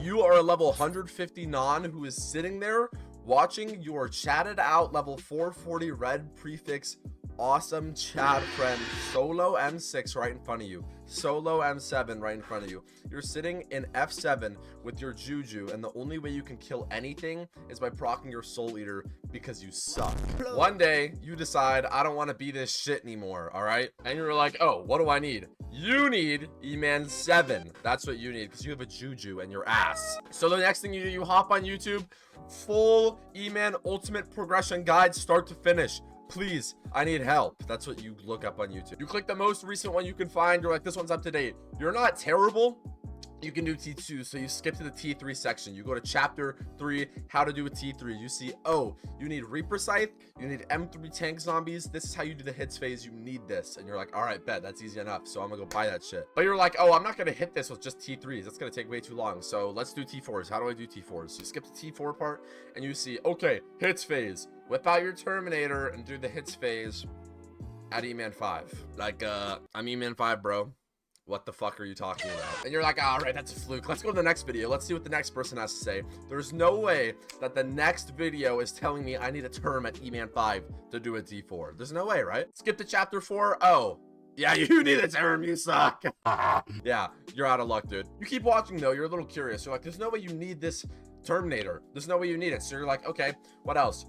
you are a level 150 non who is sitting there watching your chatted out level 440 red prefix awesome chat friend solo M6 right in front of you, solo M7 right in front of you. You're sitting in F7 with your Juju, and the only way you can kill anything is by proccing your Soul Eater because you suck. One day you decide, I don't want to be this shit anymore, all right? And you're like, oh, what do I need? You need Eman 7. That's what you need, because you have a Juju and your ass. So the next thing you do, you hop on YouTube, full Eman ultimate progression guide start to finish. Please, I need help. That's what you look up on YouTube. You click the most recent one you can find. You're like, this one's up to date. You're not terrible. You can do T2, so you skip to the T3 section. You go to chapter 3, how to do a T3. You see, oh, you need Reaper Scythe, you need M3 tank zombies. This is how you do the hits phase. You need this. And you're like, all right, bet, that's easy enough. So I'm gonna go buy that shit. But you're like, oh, I'm not gonna hit this with just T3s. That's gonna take way too long. So let's do T4s. How do I do T4s? So you skip the T4 part and you see, okay, hits phase. Whip out your Terminator and do the hits phase at Eman 5. Like, I'm Eman 5, bro. What the fuck are you talking about? And you're like, all right, that's a fluke. Let's go to the next video. Let's see what the next person has to say. There's no way that the next video is telling me I need a term at Eman 5 to do a D4. There's no way, right? Skip to chapter 4. Oh, yeah, you need a term. You suck. Yeah, you're out of luck, dude. You keep watching, though. You're a little curious. You're like, there's no way you need this Terminator. There's no way you need it. So you're like, okay, what else?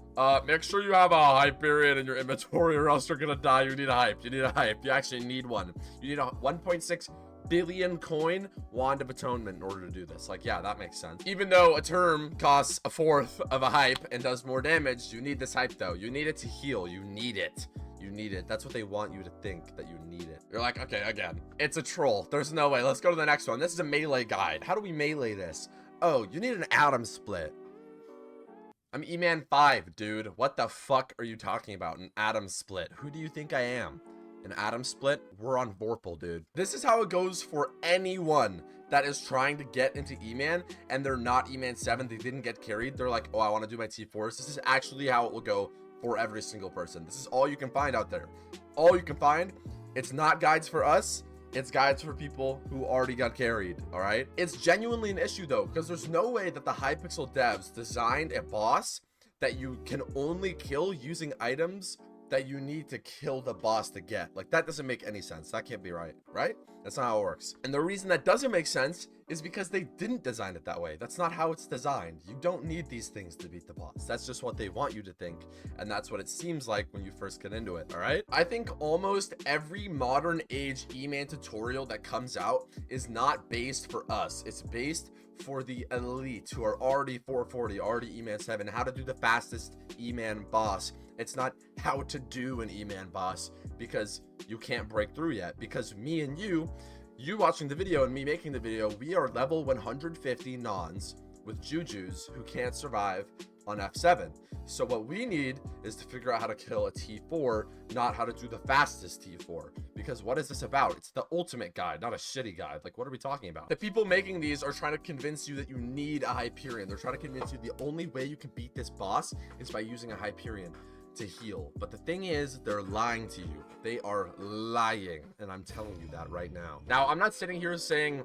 Make sure you have a Hyperion in your inventory or else you're gonna die. You need a hype. You need a hype. You actually need one. You need a 1.6 billion coin wand of atonement in order to do this. Like, yeah, that makes sense. Even though a term costs a fourth of a hype and does more damage, you need this hype though. You need it to heal. You need it. You need it. That's what they want you to think, that you need it. You're like, okay, again, it's a troll. There's no way. Let's go to the next one. This is a melee guide. How do we melee this? Oh, you need an atom split. I'm Eman 5, dude. What the fuck are you talking about? An atom split. Who do you think I am? An atom split? We're on Vorpal, dude. This is how it goes for anyone that is trying to get into Eman and they're not Eman 7. They didn't get carried. They're like, oh, I want to do my T4s. This is actually how it will go for every single person. This is all you can find out there. All you can find. It's not guides for us. It's guides for people who already got carried, all right? It's genuinely an issue, though, because there's no way that the Hypixel devs designed a boss that you can only kill using items that you need to kill the boss to get. Like, that doesn't make any sense. That can't be right? That's not how it works. And the reason that doesn't make sense is because they didn't design it that way. That's not how it's designed. You don't need these things to beat the boss. That's just what they want you to think. And that's what it seems like when you first get into it, all right? I think almost every modern age Eman tutorial that comes out is not based for us. It's based for the elite who are already 440, already Eman 7, how to do the fastest Eman boss. It's not how to do an Eman boss because you can't break through yet. Because me and you watching the video and me making the video, we are level 150 nons with Jujus who can't survive on F7. So what we need is to figure out how to kill a T4, not how to do the fastest T4. Because what is this about? It's the ultimate guide, not a shitty guide. Like, what are we talking about? The people making these are trying to convince you that you need a Hyperion. They're trying to convince you the only way you can beat this boss is by using a Hyperion to heal. But the thing is, they're lying to you. They are lying, and I'm telling you that right now. Now, I'm not sitting here saying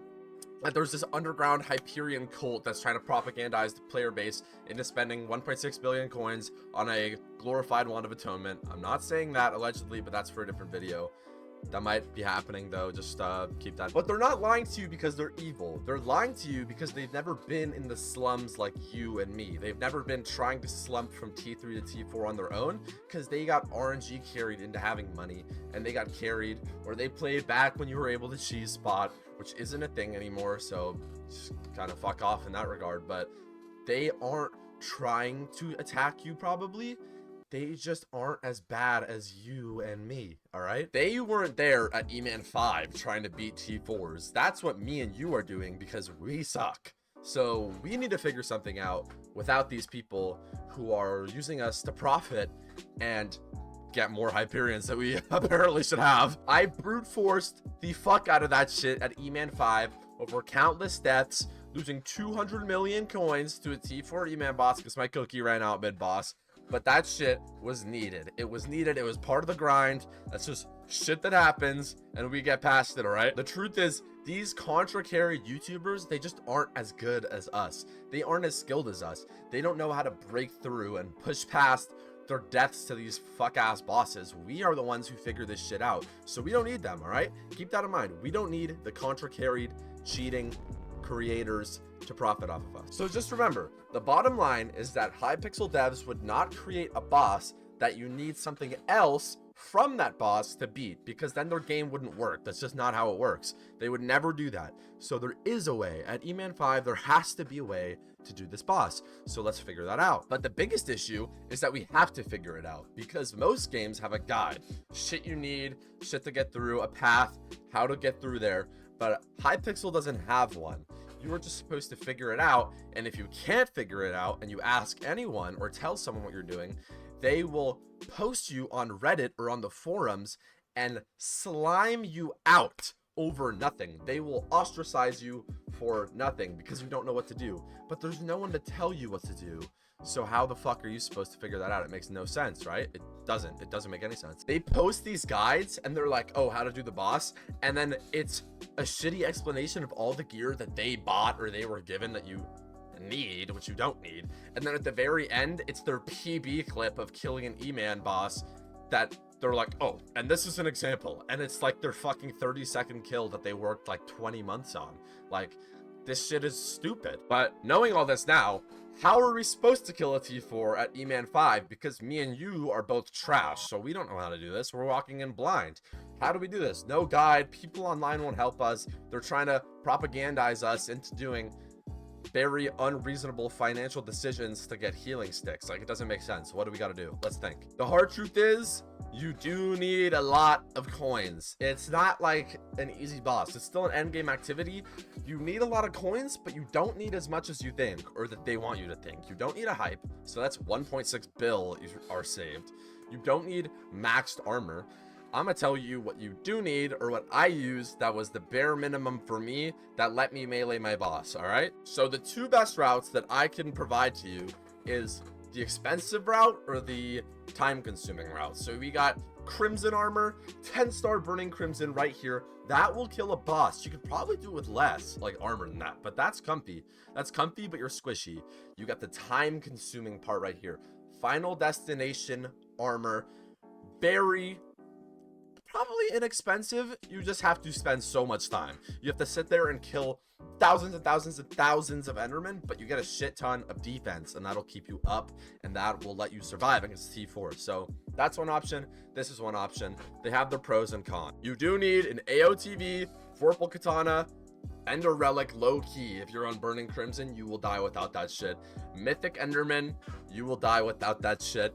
that there's this underground Hyperion cult that's trying to propagandize the player base into spending 1.6 billion coins on a glorified wand of atonement. I'm not saying that allegedly, but that's for a different video. That might be happening though, just keep that. But they're not lying to you because they're evil. They're lying to you because they've never been in the slums like you and me. They've never been trying to slump from T3 to T4 on their own because they got RNG carried into having money, and they got carried, or they played back when you were able to cheese spot, which isn't a thing anymore, so just kind of fuck off in that regard. But they aren't trying to attack you probably. They just aren't as bad as you and me, all right? They weren't there at Eman 5 trying to beat T4s. That's what me and you are doing because we suck. So we need to figure something out without these people who are using us to profit and get more Hyperions that we apparently should have. I brute forced the fuck out of that shit at Eman 5 over countless deaths, losing 200 million coins to a T4 Eman boss because my cookie ran out mid-boss. But that shit was needed. It was needed. It was part of the grind. That's just shit that happens, and we get past it, all right? The truth is, These contra carry YouTubers, they just aren't as good as us. They aren't as skilled as us. They don't know how to break through and push past their deaths to these fuck ass bosses. We are the ones who figure this shit out, so we don't need them. All right, keep that in mind. We don't need the contra carried cheating creators to profit off of us. So just remember, the bottom line is that Hypixel devs would not create a boss that you need something else from that boss to beat, because then their game wouldn't work. That's just not how it works. They would never do that. So there is a way. At Eman 5, there has to be a way to do this boss. So let's figure that out. But the biggest issue is that we have to figure it out, because most games have a guide. Shit you need, shit to get through, a path, how to get through there. But Hypixel doesn't have one. You are just supposed to figure it out. And if you can't figure it out and you ask anyone or tell someone what you're doing, they will post you on Reddit or on the forums and slime you out over nothing. They will ostracize you for nothing because you don't know what to do. But there's no one to tell you what to do. So how the fuck are you supposed to figure that out? It makes no sense, right? It doesn't make any sense. They post these guides and they're like, oh, how to do the boss. And then it's a shitty explanation of all the gear that they bought or they were given that you need, which you don't need. And then at the very end, it's their PB clip of killing an Eman boss that they're like, oh, and this is an example. And it's like their fucking 30-second kill that they worked like 20 months on. Like, this shit is stupid. But knowing all this now, how are we supposed to kill a T4 at Eman 5? Because me and you are both trash, so we don't know how to do this. We're walking in blind. How do we do this? No guide. People online won't help us. They're trying to propagandize us into doing very unreasonable financial decisions to get healing sticks. Like, it doesn't make sense. What do we got to do? Let's think. The hard truth is, you do need a lot of coins. It's not like an easy boss. It's still an end game activity. You need a lot of coins, but you don't need as much as you think, or that they want you to think. You don't need a hype, so that's 1.6 bill are saved. You don't need maxed armor. I'm gonna tell you what you do need, or what I used that was the bare minimum for me that let me melee my boss. All right, so the two best routes that I can provide to you is the expensive route or the time consuming route. So we got crimson armor, 10-star burning crimson right here. That will kill a boss. You could probably do it with less like armor than that, but that's comfy. That's comfy, but you're squishy. You got the time consuming part right here. Final destination armor, very probably inexpensive. You just have to spend so much time. You have to sit there and kill thousands and thousands and thousands of Endermen, but you get a shit ton of defense, and that'll keep you up, and that will let you survive against T4. So that's one option. This is one option. They have their pros and cons. You do need an AOTV, Vorpal Katana, and a relic low key. If you're on Burning Crimson, you will die without that shit. Mythic Enderman, you will die without that shit.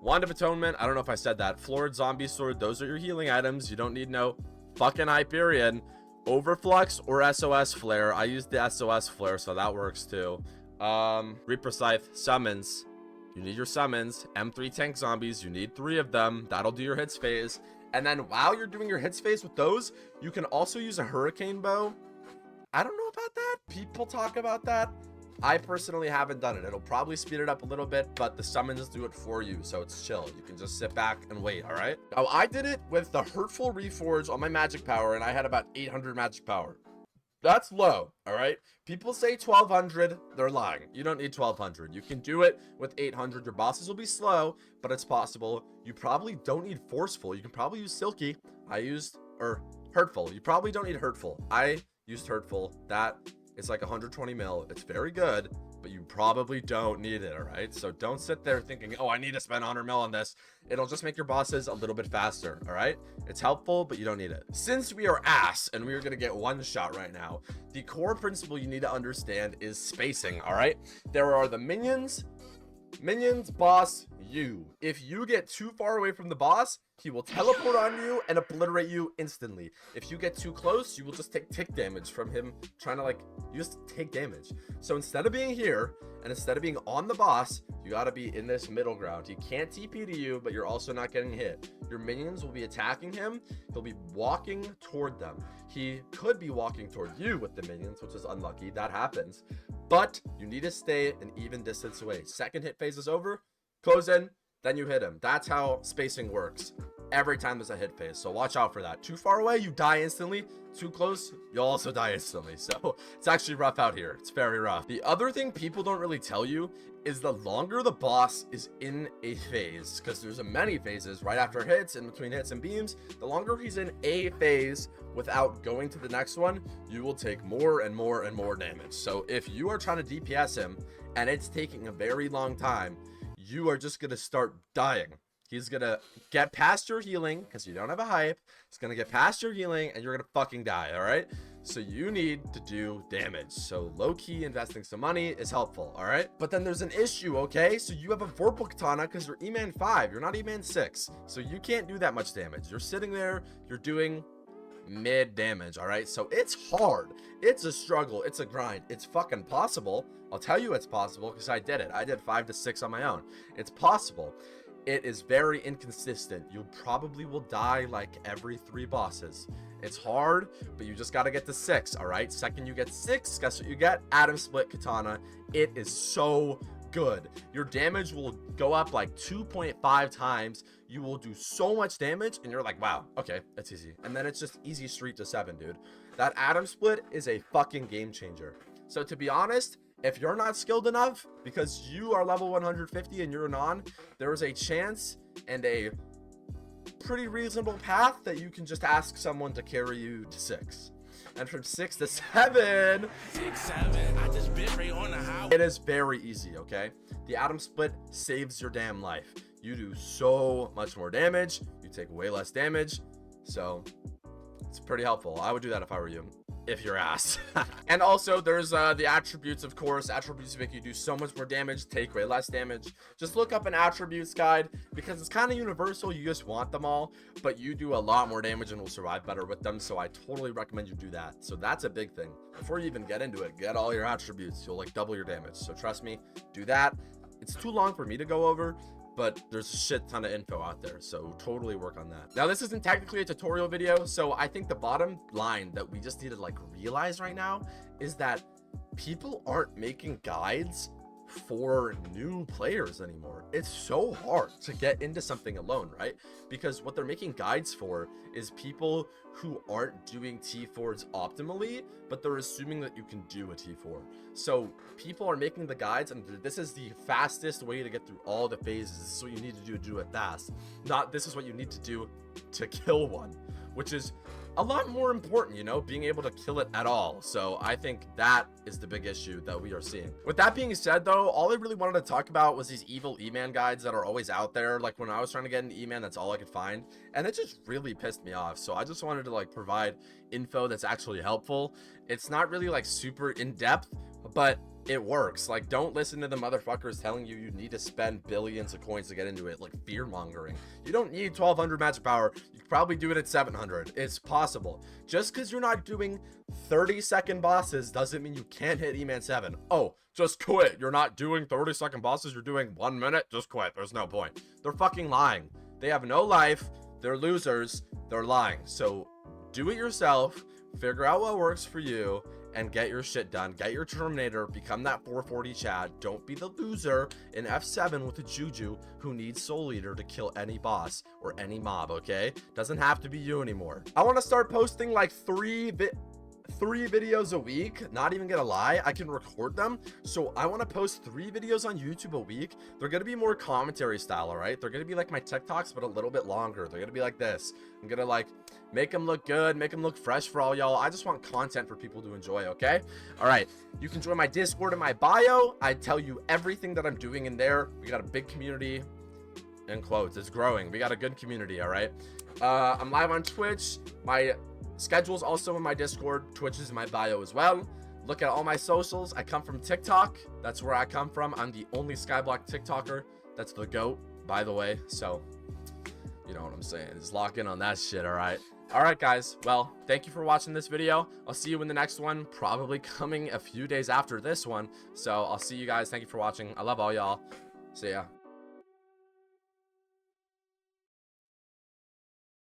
Wand of Atonement, I don't know if I said that. Florid Zombie Sword, those are your healing items. You don't need no fucking Hyperion. Overflux or SOS Flare. I used the SOS Flare, so that works too. Reaper Scythe, summons. You need your summons. M3 tank zombies, you need 3 of them. That'll do your hits phase. And then while you're doing your hits phase with those, you can also use a hurricane bow. I don't know about that. People talk about that. I personally haven't done it. It'll probably speed it up a little bit, but the summons do it for you, so it's chill. You can just sit back and wait, all right? Now, I did it with the Hurtful Reforge on my magic power, and I had about 800 magic power. That's low, all right? People say 1200, they're lying. You don't need 1200. You can do it with 800. Your bosses will be slow, but it's possible. You probably don't need Forceful. You can probably use Silky. Hurtful. You probably don't need Hurtful. I used Hurtful. That is like 120 mil. It's very good, but you probably don't need it, all right? So don't sit there thinking, oh, I need to spend 100 mil on this. It'll just make your bosses a little bit faster, all right? It's helpful, but you don't need it. Since we are ass and we are gonna get one shot right now, the core principle you need to understand is spacing, all right? There are the minions, boss, you. If you get too far away from the boss, he will teleport on you and obliterate you instantly. If you get too close, you will just take tick damage from him trying to, like, you just take damage. So instead of being here and instead of being on the boss, you got to be in this middle ground. He can't TP to you, but you're also not getting hit. Your minions will be attacking him. He'll be walking toward them. He could be walking toward you with the minions, which is unlucky. That happens. But you need to stay an even distance away. Second hit phase is over, close in, then you hit him. That's how spacing works. every time there's a hit phase, so watch out for that. Too far away, you die instantly. Too close, you'll also die instantly. So it's actually rough out here. It's very rough. The other thing people don't really tell you is the longer the boss is in a phase, because there's a many phases right after hits, in between hits and beams, the longer he's in a phase without going to the next one, you will take more and more and more damage. So if you are trying to DPS him and it's taking a very long time, you are just gonna start dying. He's gonna get past your healing because you don't have a hype. He's gonna get past your healing and you're gonna fucking die, all right? So you need to do damage. So low-key investing some money is helpful, all right? But then there's an issue, okay? So you have a Vorpal Katana because you're Eman 5. You're not Eman 6. So you can't do that much damage. You're sitting there, you're doing mid damage, all right? So it's hard. It's a struggle. It's a grind. It's fucking possible. I'll tell you it's possible because I did it. I did 5 to 6 on my own. It's possible. It is very inconsistent. You probably will die like every 3 bosses. It's hard, but you just got to get to 6, all right? Second you get 6, guess what you get? Atom Split Katana. It is so good. Your damage will go up like 2.5 times. You will do so much damage, and you're like, wow, okay, that's easy. And then it's just easy street to 7, dude. That Atom Split is a fucking game changer. So to be honest, if you're not skilled enough because you are level 150 and you're non, there is a chance and a pretty reasonable path that you can just ask someone to carry you to 6. And from 6 to 7, 6, 7, I just bit right on the house. It is very easy, okay? The Atom Split saves your damn life. You do so much more damage. You take way less damage. So it's pretty helpful. I would do that if I were you. If you're ass. And also there's the attributes, of course. Attributes make you do so much more damage, take way less damage. Just look up an attributes guide because it's kind of universal. You just want them all, but you do a lot more damage and will survive better with them. So I totally recommend you do that. So that's a big thing. Before you even get into it, get all your attributes. You'll like double your damage. So trust me, do that. It's too long for me to go over, but there's a shit ton of info out there, so totally work on that. Now, this isn't technically a tutorial video, so I think the bottom line that we just need to like realize right now is that people aren't making guides for new players anymore. It's so hard to get into something alone, right? Because what they're making guides for is people who aren't doing T4s optimally, but they're assuming that you can do a T4. So people are making the guides, and this is the fastest way to get through all the phases. This is what you need to do it fast. Not this is what you need to do to kill one, which is a lot more important, you know, being able to kill it at all. So I think that is the big issue that we are seeing. With that being said, though, all I really wanted to talk about was these evil E-Man guides that are always out there. Like when I was trying to get into E-Man, that's all I could find, and it just really pissed me off. So I just wanted to like provide info that's actually helpful. It's not really like super in-depth, but it works. Like, don't listen to the motherfuckers telling you need to spend billions of coins to get into it, like fear mongering. You don't need 1200 magic power. You could probably do it at 700. It's possible. Just because you're not doing 30-second bosses doesn't mean you can't hit E-Man 7. Oh, just quit. You're not doing 30-second bosses. You're doing 1 minute. Just quit. There's no point. They're fucking lying. They have no life. They're losers. They're lying. So do it yourself. Figure out what works for you and get your shit done. Get your Terminator, become that 440 Chad. Don't be the loser in F7 with a Juju who needs Soul Eater to kill any boss or any mob, okay? Doesn't have to be you anymore. I want to start posting like 3 videos a week. Not even gonna lie, I can record them. So I want to post 3 videos on YouTube a week. They're gonna be more commentary style, all right? They're gonna be like my TikToks, but a little bit longer. They're gonna be like this. I'm gonna like make them look good, make them look fresh for all y'all. I just want content for people to enjoy, okay? All right, you can join my Discord in my bio. I tell you everything that I'm doing in there. We got a big community, in quotes, it's growing. We got a good community, all right? I'm live on Twitch. My schedule's also in my Discord. Twitch is in my bio as well. Look at all my socials. I come from TikTok. That's where I come from. I'm the only Skyblock TikToker. That's the GOAT, by the way. So you know what I'm saying. Just lock in on that shit, all right? All right, guys. Well, thank you for watching this video. I'll see you in the next one, probably coming a few days after this one. So I'll see you guys. Thank you for watching. I love all y'all. See ya.